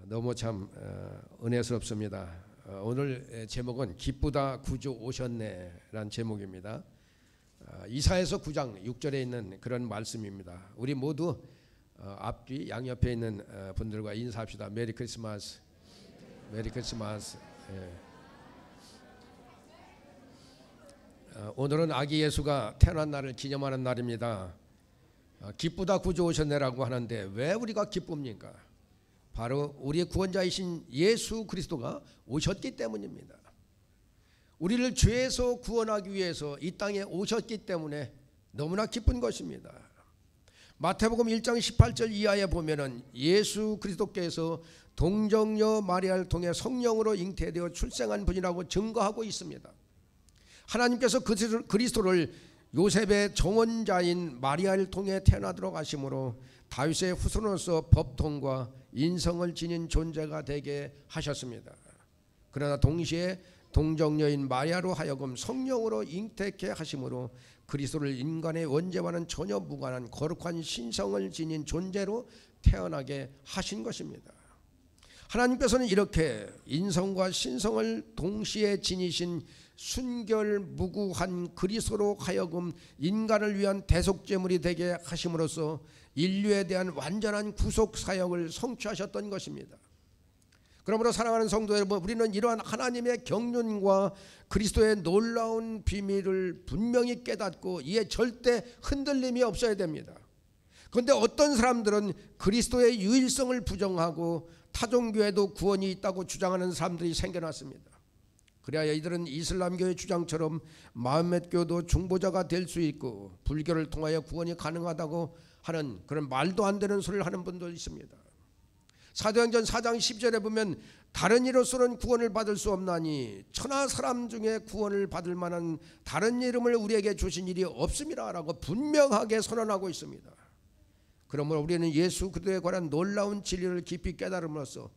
너무 참 은혜스럽습니다. 오늘 제목은 기쁘다 구주 오셨네라는 제목입니다. 이사야서 9장 6절에 있는 그런 말씀입니다. 우리 모두 앞뒤 양옆에 있는 분들과 인사합시다. 메리 크리스마스. 메리 크리스마스. 오늘은 아기 예수가 태어난 날을 기념하는 날입니다. 기쁘다 구주 오셨네라고 하는데 왜 우리가 기쁩니까? 바로 우리의 구원자이신 예수 그리스도가 오셨기 때문입니다. 우리를 죄에서 구원하기 위해서 이 땅에 오셨기 때문에 너무나 기쁜 것입니다. 마태복음 1장 18절 이하에 보면은 예수 그리스도께서 동정녀 마리아를 통해 성령으로 잉태되어 출생한 분이라고 증거하고 있습니다. 하나님께서 그리스도를 요셉의 정원자인 마리아를 통해 태어나도록 하심으로 다윗의 후손으로서 법통과 인성을 지닌 존재가 되게 하셨습니다. 그러나 동시에 동정녀인 마리아로 하여금 성령으로 잉태케 하심으로 그리스도를 인간의 원죄와는 전혀 무관한 거룩한 신성을 지닌 존재로 태어나게 하신 것입니다. 하나님께서는 이렇게 인성과 신성을 동시에 지니신 순결무구한 그리스도로 하여금 인간을 위한 대속제물이 되게 하심으로써 인류에 대한 완전한 구속 사역을 성취하셨던 것입니다. 그러므로 사랑하는 성도 여러분, 우리는 이러한 하나님의 경륜과 그리스도의 놀라운 비밀을 분명히 깨닫고 이에 절대 흔들림이 없어야 됩니다. 그런데 어떤 사람들은 그리스도의 유일성을 부정하고 타종교에도 구원이 있다고 주장하는 사람들이 생겨났습니다. 그래야 이들은 이슬람교의 주장처럼 마음메교도 중보자가 될 수 있고 불교를 통하여 구원이 가능하다고 하는 그런 말도 안 되는 소리를 하는 분도 있습니다. 사도행전 4장 10절에 보면 다른 이로서는 구원을 받을 수 없나니 천하 사람 중에 구원을 받을 만한 다른 이름을 우리에게 주신 일이 없음이라 라고 분명하게 선언하고 있습니다. 그러므로 우리는 예수 그리스도에 관한 놀라운 진리를 깊이 깨달음으로써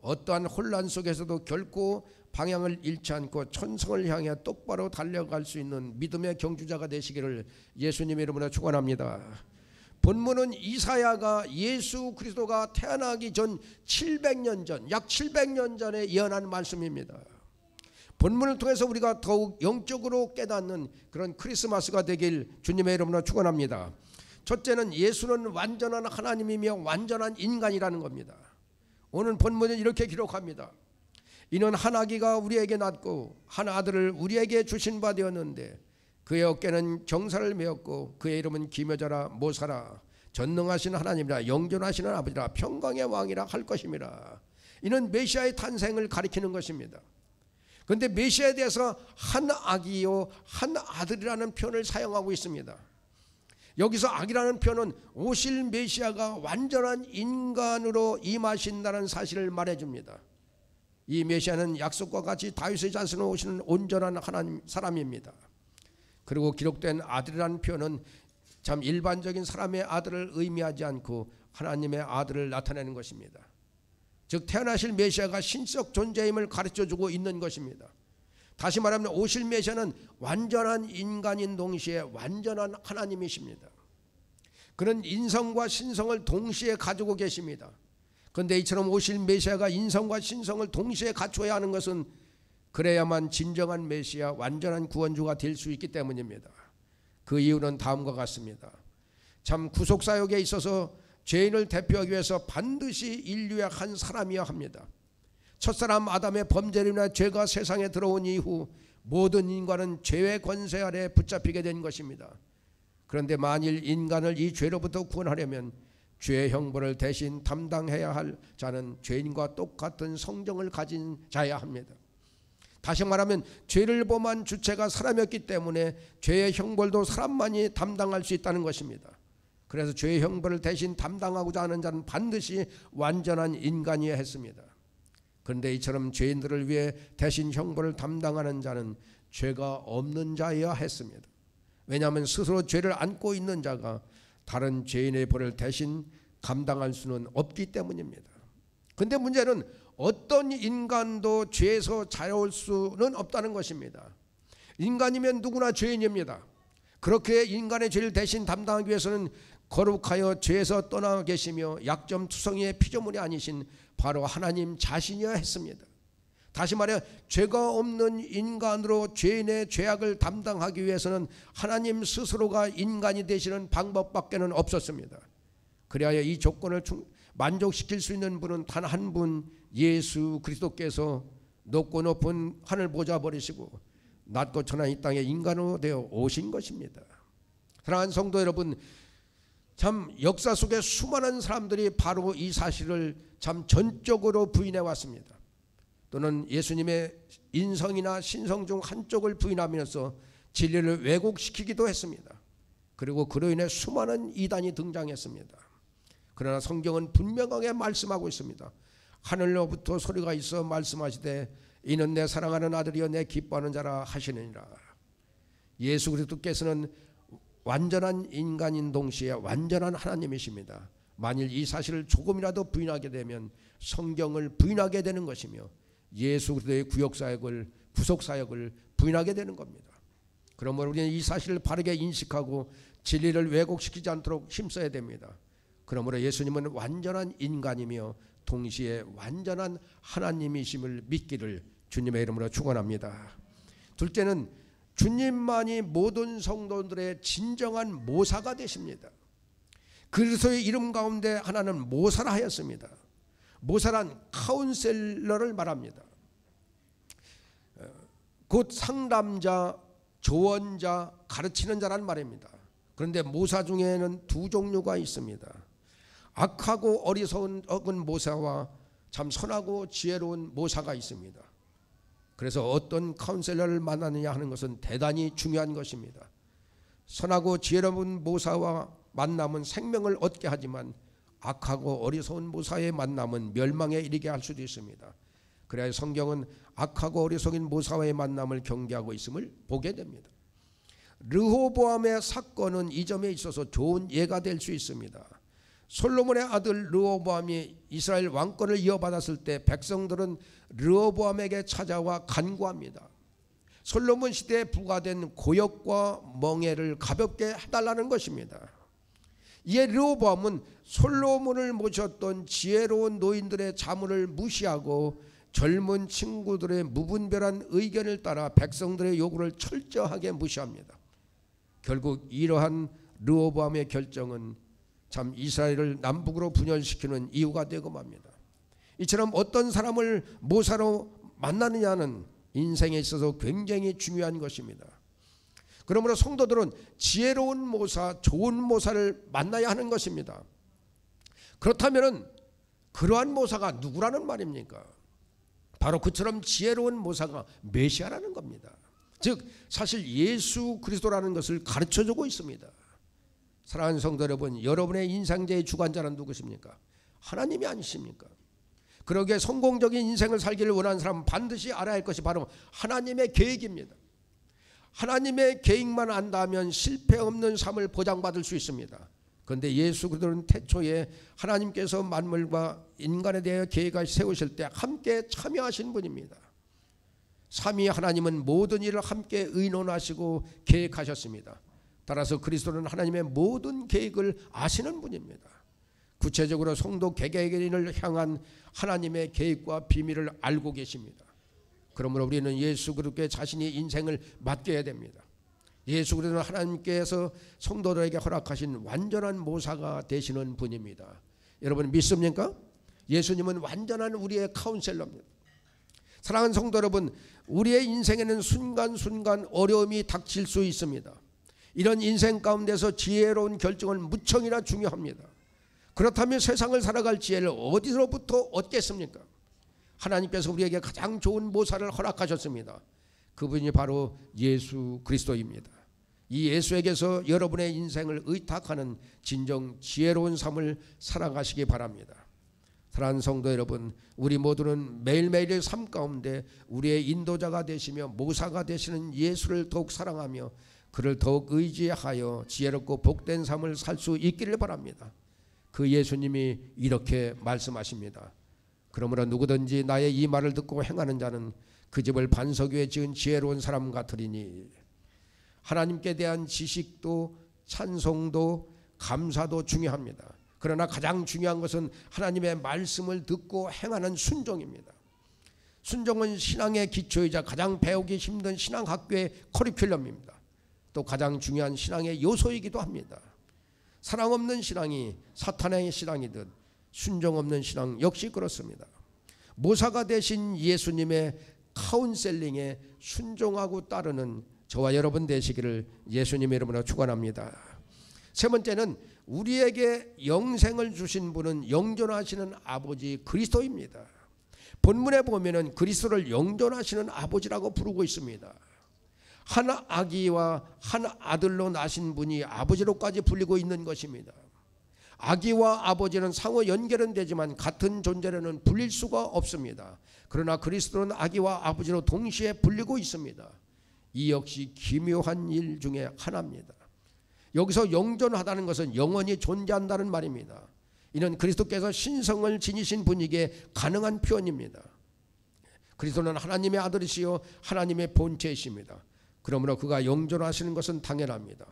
어떠한 혼란 속에서도 결코 방향을 잃지 않고 천성을 향해 똑바로 달려갈 수 있는 믿음의 경주자가 되시기를 예수님의 이름으로 축원합니다. 본문은 이사야가 예수 그리스도가 태어나기 전 700년 전, 약 700년 전에 예언한 말씀입니다. 본문을 통해서 우리가 더욱 영적으로 깨닫는 그런 크리스마스가 되길 주님의 이름으로 축원합니다. 첫째는 예수는 완전한 하나님이며 완전한 인간이라는 겁니다. 오늘 본문은 이렇게 기록합니다. 이는 한 아기가 우리에게 낳고 한 아들을 우리에게 주신 바 되었는데 그의 어깨는 정사를 메었고 그의 이름은 기묘자라 모사라 전능하신 하나님이라 영존하시는 아버지라 평강의 왕이라 할 것임이라. 이는 메시아의 탄생을 가리키는 것입니다. 그런데 메시아에 대해서 한 아기요 한 아들이라는 표현을 사용하고 있습니다. 여기서 아기라는 표현은 오실 메시아가 완전한 인간으로 임하신다는 사실을 말해줍니다. 이 메시아는 약속과 같이 다윗의 자손으로 오시는 온전한 하나님 사람입니다. 그리고 기록된 아들이라는 표현은 참 일반적인 사람의 아들을 의미하지 않고 하나님의 아들을 나타내는 것입니다. 즉 태어나실 메시아가 신적 존재임을 가르쳐주고 있는 것입니다. 다시 말하면 오실 메시아는 완전한 인간인 동시에 완전한 하나님이십니다. 그는 인성과 신성을 동시에 가지고 계십니다. 그런데 이처럼 오실 메시아가 인성과 신성을 동시에 갖춰야 하는 것은 그래야만 진정한 메시아 완전한 구원주가 될 수 있기 때문입니다. 그 이유는 다음과 같습니다. 참 구속사역에 있어서 죄인을 대표하기 위해서 반드시 인류의 한 사람이어야 합니다. 첫사람 아담의 범죄로 인해 죄가 세상에 들어온 이후 모든 인간은 죄의 권세 아래 붙잡히게 된 것입니다. 그런데 만일 인간을 이 죄로부터 구원하려면 죄의 형벌을 대신 담당해야 할 자는 죄인과 똑같은 성정을 가진 자여야 합니다. 다시 말하면 죄를 범한 주체가 사람이었기 때문에 죄의 형벌도 사람만이 담당할 수 있다는 것입니다. 그래서 죄의 형벌을 대신 담당하고자 하는 자는 반드시 완전한 인간이어야 했습니다. 그런데 이처럼 죄인들을 위해 대신 형벌을 담당하는 자는 죄가 없는 자여야 했습니다. 왜냐하면 스스로 죄를 안고 있는 자가 다른 죄인의 벌을 대신 감당할 수는 없기 때문입니다. 그런데 문제는 어떤 인간도 죄에서 자유로울 수는 없다는 것입니다. 인간이면 누구나 죄인입니다. 그렇게 인간의 죄를 대신 담당하기 위해서는 거룩하여 죄에서 떠나 계시며 약점투성이의 피조물이 아니신 바로 하나님 자신이어야 했습니다. 다시 말해 죄가 없는 인간으로 죄인의 죄악을 담당하기 위해서는 하나님 스스로가 인간이 되시는 방법밖에는 없었습니다. 그리하여 이 조건을 만족시킬 수 있는 분은 단 한 분, 예수 그리스도께서 높고 높은 하늘 보좌 버리시고 낮고 천한 이 땅에 인간으로 되어 오신 것입니다. 사랑하는 성도 여러분, 참 역사 속에 수많은 사람들이 바로 이 사실을 참 전적으로 부인해 왔습니다. 또는 예수님의 인성이나 신성 중 한쪽을 부인하면서 진리를 왜곡시키기도 했습니다. 그리고 그로 인해 수많은 이단이 등장했습니다. 그러나 성경은 분명하게 말씀하고 있습니다. 하늘로부터 소리가 있어 말씀하시되 이는 내 사랑하는 아들이여 내 기뻐하는 자라 하시느니라. 예수 그리스도께서는 완전한 인간인 동시에 완전한 하나님이십니다. 만일 이 사실을 조금이라도 부인하게 되면 성경을 부인하게 되는 것이며 예수 그리스도의 구속사역을 부인하게 되는 겁니다. 그러므로 우리는 이 사실을 바르게 인식하고 진리를 왜곡시키지 않도록 힘써야 됩니다. 그러므로 예수님은 완전한 인간이며 동시에 완전한 하나님이심을 믿기를 주님의 이름으로 축원합니다. 둘째는 주님만이 모든 성도들의 진정한 모사가 되십니다. 그리스도의 이름 가운데 하나는 모사라 하였습니다. 모사란 카운셀러를 말합니다. 곧 상담자, 조언자, 가르치는 자란 말입니다. 그런데 모사 중에는 두 종류가 있습니다. 악하고 어리석은 모사와 참 선하고 지혜로운 모사가 있습니다. 그래서 어떤 카운셀러를 만나느냐 하는 것은 대단히 중요한 것입니다. 선하고 지혜로운 모사와 만남은 생명을 얻게 하지만 악하고 어리석은 모사의 만남은 멸망에 이르게 할 수도 있습니다. 그래야 성경은 악하고 어리석은 모사와의 만남을 경계하고 있음을 보게 됩니다. 르호보암의 사건은 이 점에 있어서 좋은 예가 될 수 있습니다. 솔로몬의 아들 르호보암이 이스라엘 왕권을 이어받았을 때 백성들은 르호보암에게 찾아와 간구합니다. 솔로몬 시대에 부과된 고역과 멍에를 가볍게 해달라는 것입니다. 이에 르호보암은 솔로몬을 모셨던 지혜로운 노인들의 자문을 무시하고 젊은 친구들의 무분별한 의견을 따라 백성들의 요구를 철저하게 무시합니다. 결국 이러한 르호보암의 결정은 참 이스라엘을 남북으로 분열시키는 이유가 되고 맙니다. 이처럼 어떤 사람을 모사로 만나느냐는 인생에 있어서 굉장히 중요한 것입니다. 그러므로 성도들은 지혜로운 모사, 좋은 모사를 만나야 하는 것입니다. 그렇다면 그러한 모사가 누구라는 말입니까? 바로 그처럼 지혜로운 모사가 메시아라는 겁니다. 즉 사실 예수 그리스도라는 것을 가르쳐주고 있습니다. 사랑하는 성도 여러분, 여러분의 인생제의 주관자는 누구십니까? 하나님이 아니십니까? 그러기에 성공적인 인생을 살기를 원하는 사람은 반드시 알아야 할 것이 바로 하나님의 계획입니다. 하나님의 계획만 안다면 실패 없는 삶을 보장받을 수 있습니다. 그런데 예수 그리스도는 태초에 하나님께서 만물과 인간에 대해 계획을 세우실 때 함께 참여하신 분입니다. 삼위 하나님은 모든 일을 함께 의논하시고 계획하셨습니다. 따라서 그리스도는 하나님의 모든 계획을 아시는 분입니다. 구체적으로 성도 개개인을 향한 하나님의 계획과 비밀을 알고 계십니다. 그러므로 우리는 예수 그리스도께 자신이 인생을 맡겨야 됩니다. 예수 그리스도는 하나님께서 성도들에게 허락하신 완전한 모사가 되시는 분입니다. 여러분 믿습니까? 예수님은 완전한 우리의 카운셀러입니다. 사랑하는 성도 여러분, 우리의 인생에는 순간순간 어려움이 닥칠 수 있습니다. 이런 인생 가운데서 지혜로운 결정은 무척이나 중요합니다. 그렇다면 세상을 살아갈 지혜를 어디서부터 얻겠습니까? 하나님께서 우리에게 가장 좋은 모사를 허락하셨습니다. 그분이 바로 예수 그리스도입니다. 이 예수에게서 여러분의 인생을 의탁하는 진정 지혜로운 삶을 살아가시기 바랍니다. 사랑하는 성도 여러분, 우리 모두는 매일매일의 삶 가운데 우리의 인도자가 되시며 모사가 되시는 예수를 더욱 사랑하며 그를 더욱 의지하여 지혜롭고 복된 삶을 살 수 있기를 바랍니다. 그 예수님이 이렇게 말씀하십니다. 그러므로 누구든지 나의 이 말을 듣고 행하는 자는 그 집을 반석 위에 지은 지혜로운 사람 같으리니 하나님께 대한 지식도 찬송도 감사도 중요합니다. 그러나 가장 중요한 것은 하나님의 말씀을 듣고 행하는 순종입니다. 순종은 신앙의 기초이자 가장 배우기 힘든 신앙학교의 커리큘럼입니다. 또 가장 중요한 신앙의 요소이기도 합니다. 사랑 없는 신앙이 사탄의 신앙이듯 순종 없는 신앙 역시 그렇습니다. 모사가 되신 예수님의 카운셀링에 순종하고 따르는 저와 여러분 되시기를 예수님의 이름으로 축원합니다. 세 번째는 우리에게 영생을 주신 분은 영존하시는 아버지 그리스도입니다. 본문에 보면은 그리스도를 영존하시는 아버지라고 부르고 있습니다. 한 아기와 한 아들로 나신 분이 아버지로까지 불리고 있는 것입니다. 아기와 아버지는 상호 연결은 되지만 같은 존재로는 불릴 수가 없습니다. 그러나 그리스도는 아기와 아버지로 동시에 불리고 있습니다. 이 역시 기묘한 일 중에 하나입니다. 여기서 영존하다는 것은 영원히 존재한다는 말입니다. 이는 그리스도께서 신성을 지니신 분에게 가능한 표현입니다. 그리스도는 하나님의 아들이시요 하나님의 본체이십니다. 그러므로 그가 영존하시는 것은 당연합니다.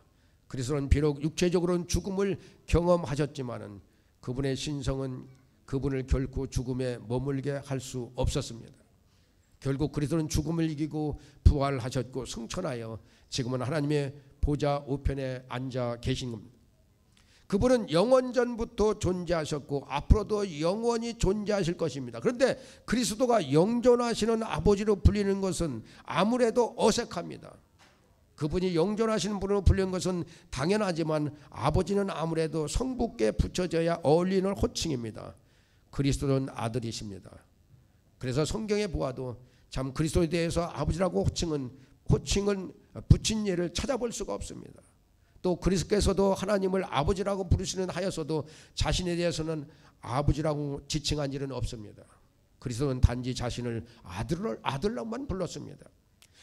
그리스도는 비록 육체적으로는 죽음을 경험하셨지만은 그분의 신성은 그분을 결코 죽음에 머물게 할 수 없었습니다. 결국 그리스도는 죽음을 이기고 부활하셨고 승천하여 지금은 하나님의 보좌 우편에 앉아 계신 겁니다. 그분은 영원전부터 존재하셨고 앞으로도 영원히 존재하실 것입니다. 그런데 그리스도가 영존하시는 아버지로 불리는 것은 아무래도 어색합니다. 그분이 영존하시는 분으로 불리는 것은 당연하지만 아버지는 아무래도 성부께 붙여져야 어울리는 호칭입니다. 그리스도는 아들이십니다. 그래서 성경에 보아도 참 그리스도에 대해서 아버지라고 호칭을 붙인 예를 찾아볼 수가 없습니다. 또 그리스도께서도 하나님을 아버지라고 부르시는 하여서도 자신에 대해서는 아버지라고 지칭한 일은 없습니다. 그리스도는 단지 자신을 아들로만 불렀습니다.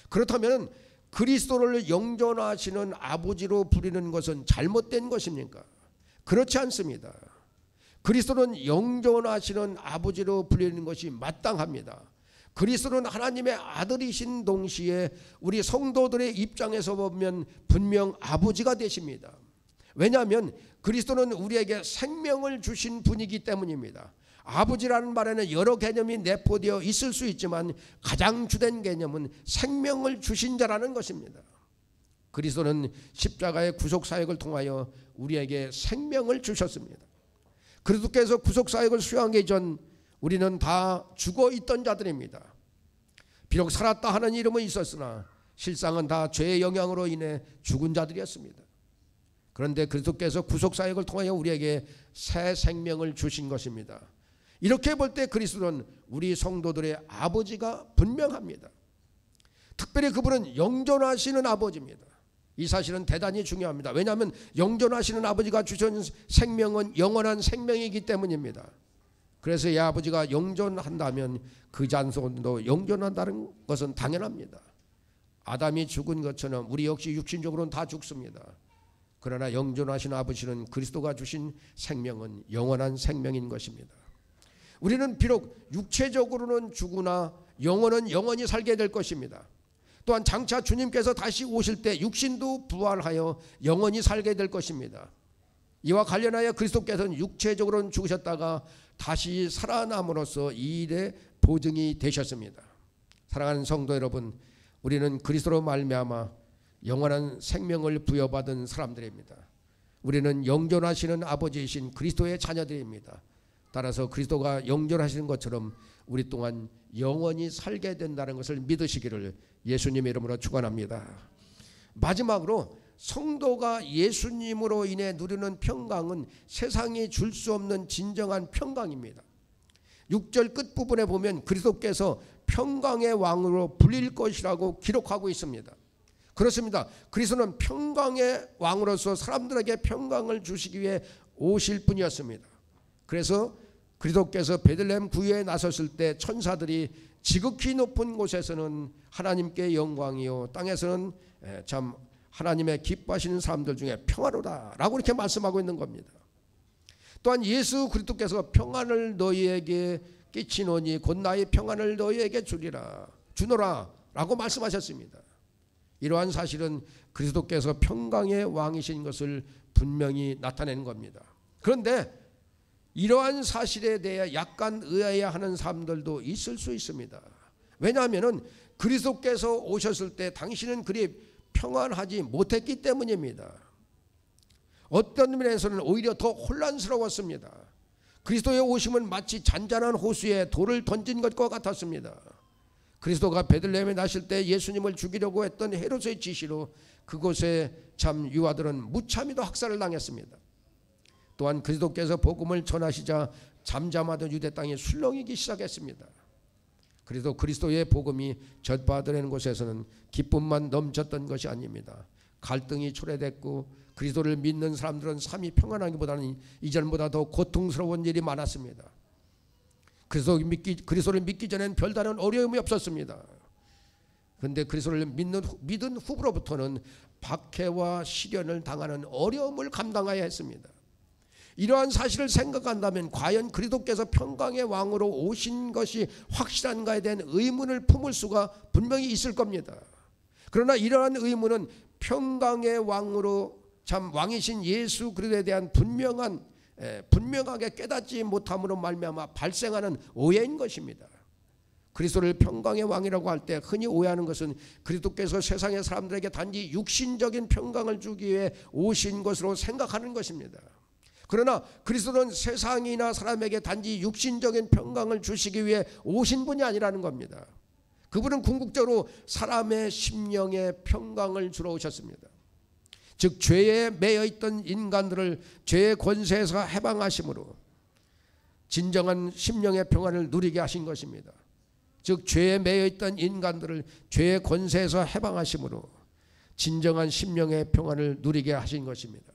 그렇다면 그리스도를 영존하시는 아버지로 부르는 것은 잘못된 것입니까? 그렇지 않습니다. 그리스도는 영존하시는 아버지로 불리는 것이 마땅합니다. 그리스도는 하나님의 아들이신 동시에 우리 성도들의 입장에서 보면 분명 아버지가 되십니다. 왜냐하면 그리스도는 우리에게 생명을 주신 분이기 때문입니다. 아버지라는 말에는 여러 개념이 내포되어 있을 수 있지만 가장 주된 개념은 생명을 주신 자라는 것입니다. 그리스도는 십자가의 구속사역을 통하여 우리에게 생명을 주셨습니다. 그리스도께서 구속사역을 수행하기 전 우리는 다 죽어있던 자들입니다. 비록 살았다 하는 이름은 있었으나 실상은 다 죄의 영향으로 인해 죽은 자들이었습니다. 그런데 그리스도께서 구속사역을 통하여 우리에게 새 생명을 주신 것입니다. 이렇게 볼 때 그리스도는 우리 성도들의 아버지가 분명합니다. 특별히 그분은 영존하시는 아버지입니다. 이 사실은 대단히 중요합니다. 왜냐하면 영존하시는 아버지가 주신 생명은 영원한 생명이기 때문입니다. 그래서 이 아버지가 영존한다면 그 자손도 영존한다는 것은 당연합니다. 아담이 죽은 것처럼 우리 역시 육신적으로는 다 죽습니다. 그러나 영존하신 아버지는 그리스도가 주신 생명은 영원한 생명인 것입니다. 우리는 비록 육체적으로는 죽으나 영혼은 영원히 살게 될 것입니다. 또한 장차 주님께서 다시 오실 때 육신도 부활하여 영원히 살게 될 것입니다. 이와 관련하여 그리스도께서는 육체적으로는 죽으셨다가 다시 살아남으로써 이 일의 보증이 되셨습니다. 사랑하는 성도 여러분, 우리는 그리스도로 말미암아 영원한 생명을 부여받은 사람들입니다. 우리는 영존하시는 아버지이신 그리스도의 자녀들입니다. 따라서 그리스도가 영존하시는 것처럼 우리 또한 영원히 살게 된다는 것을 믿으시기를 예수님의 이름으로 축원합니다. 마지막으로 성도가 예수님으로 인해 누리는 평강은 세상이 줄 수 없는 진정한 평강입니다. 6절 끝부분에 보면 그리스도께서 평강의 왕으로 불릴 것이라고 기록하고 있습니다. 그렇습니다. 그리스도는 평강의 왕으로서 사람들에게 평강을 주시기 위해 오실 분이었습니다. 그래서 그리스도께서 베들레헴 구유에 나섰을 때 천사들이 지극히 높은 곳에서는 하나님께 영광이요 땅에서는 참 하나님의 기뻐하시는 사람들 중에 평화로다 라고 이렇게 말씀하고 있는 겁니다. 또한 예수 그리스도께서 평안을 너희에게 끼치노니 곧 나의 평안을 너희에게 주노라 라고 말씀하셨습니다. 이러한 사실은 그리스도께서 평강의 왕이신 것을 분명히 나타내는 겁니다. 그런데 이러한 사실에 대해 약간 의아해하는 사람들도 있을 수 있습니다. 왜냐하면 그리스도께서 오셨을 때 당신은 그리 평안하지 못했기 때문입니다. 어떤 면에서는 오히려 더 혼란스러웠습니다. 그리스도의 오심은 마치 잔잔한 호수에 돌을 던진 것과 같았습니다. 그리스도가 베들레헴에 나실 때 예수님을 죽이려고 했던 헤롯의 지시로 그곳에 참 유아들은 무참히도 학살을 당했습니다. 또한 그리스도께서 복음을 전하시자 잠잠하던 유대 땅이 술렁이기 시작했습니다. 그래도 그리스도의 복음이 전파되는 곳에서는 기쁨만 넘쳤던 것이 아닙니다. 갈등이 초래됐고 그리스도를 믿는 사람들은 삶이 평안하기보다는 이전보다 더 고통스러운 일이 많았습니다. 그리스도를 믿기 전엔 별다른 어려움이 없었습니다. 그런데 그리스도를 믿은 후로부터는 박해와 시련을 당하는 어려움을 감당해야 했습니다. 이러한 사실을 생각한다면 과연 그리스도께서 평강의 왕으로 오신 것이 확실한가에 대한 의문을 품을 수가 분명히 있을 겁니다. 그러나 이러한 의문은 평강의 왕으로 참 왕이신 예수 그리스도에 대한 분명하게 깨닫지 못함으로 말미암아 발생하는 오해인 것입니다. 그리스도를 평강의 왕이라고 할 때 흔히 오해하는 것은 그리스도께서 세상의 사람들에게 단지 육신적인 평강을 주기 위해 오신 것으로 생각하는 것입니다. 그러나 그리스도는 세상이나 사람에게 단지 육신적인 평강을 주시기 위해 오신 분이 아니라는 겁니다. 그분은 궁극적으로 사람의 심령의 평강을 주러 오셨습니다. 즉 죄에 매여 있던 인간들을 죄의 권세에서 해방하심으로 진정한 심령의 평안을 누리게 하신 것입니다. 즉 죄에 매여 있던 인간들을 죄의 권세에서 해방하심으로 진정한 심령의 평안을 누리게 하신 것입니다.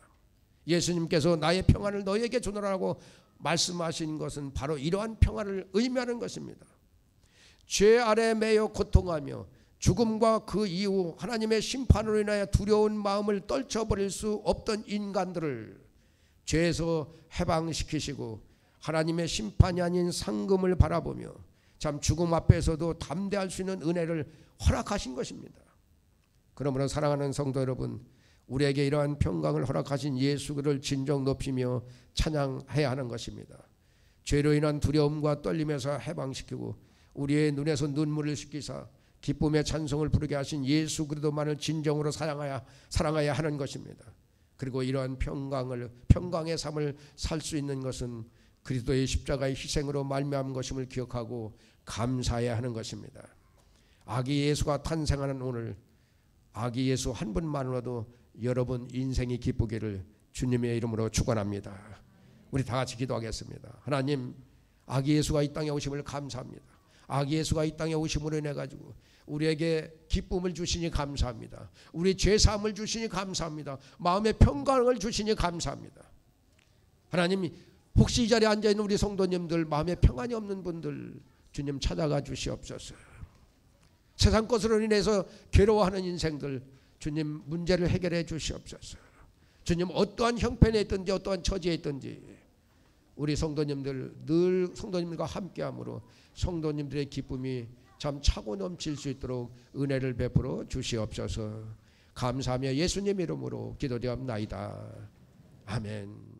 예수님께서 나의 평안을 너희에게 주노라고 말씀하신 것은 바로 이러한 평안을 의미하는 것입니다. 죄 아래 매여 고통하며 죽음과 그 이후 하나님의 심판으로 인하여 두려운 마음을 떨쳐버릴 수 없던 인간들을 죄에서 해방시키시고 하나님의 심판이 아닌 상금을 바라보며 참 죽음 앞에서도 담대할 수 있는 은혜를 허락하신 것입니다. 그러므로 사랑하는 성도 여러분, 우리에게 이러한 평강을 허락하신 예수 그를 진정 높이며 찬양해야 하는 것입니다. 죄로 인한 두려움과 떨림에서 해방시키고 우리의 눈에서 눈물을 씻기사 기쁨의 찬송을 부르게 하신 예수 그리스도만을 진정으로 사랑해야 하는 것입니다. 그리고 이러한 평강의 삶을 살 수 있는 것은 그리스도의 십자가의 희생으로 말미암은 것임을 기억하고 감사해야 하는 것입니다. 아기 예수가 탄생하는 오늘 아기 예수 한 분만으로도 여러분 인생이 기쁘기를 주님의 이름으로 축원합니다. 우리 다 같이 기도하겠습니다. 하나님, 아기 예수가 이 땅에 오심을 감사합니다. 아기 예수가 이 땅에 오심으로 인해 가지고 우리에게 기쁨을 주시니 감사합니다. 우리 죄사함을 주시니 감사합니다. 마음의 평강을 주시니 감사합니다. 하나님, 혹시 이 자리에 앉아있는 우리 성도님들 마음에 평안이 없는 분들 주님 찾아가 주시옵소서. 세상 것으로 인해서 괴로워하는 인생들 주님 문제를 해결해 주시옵소서. 주님 어떠한 형편에 있든지 어떠한 처지에 있든지 우리 성도님들 늘 성도님들과 함께함으로 성도님들의 기쁨이 참 차고 넘칠 수 있도록 은혜를 베풀어 주시옵소서. 감사하며 예수님 이름으로 기도드리옵나이다. 아멘.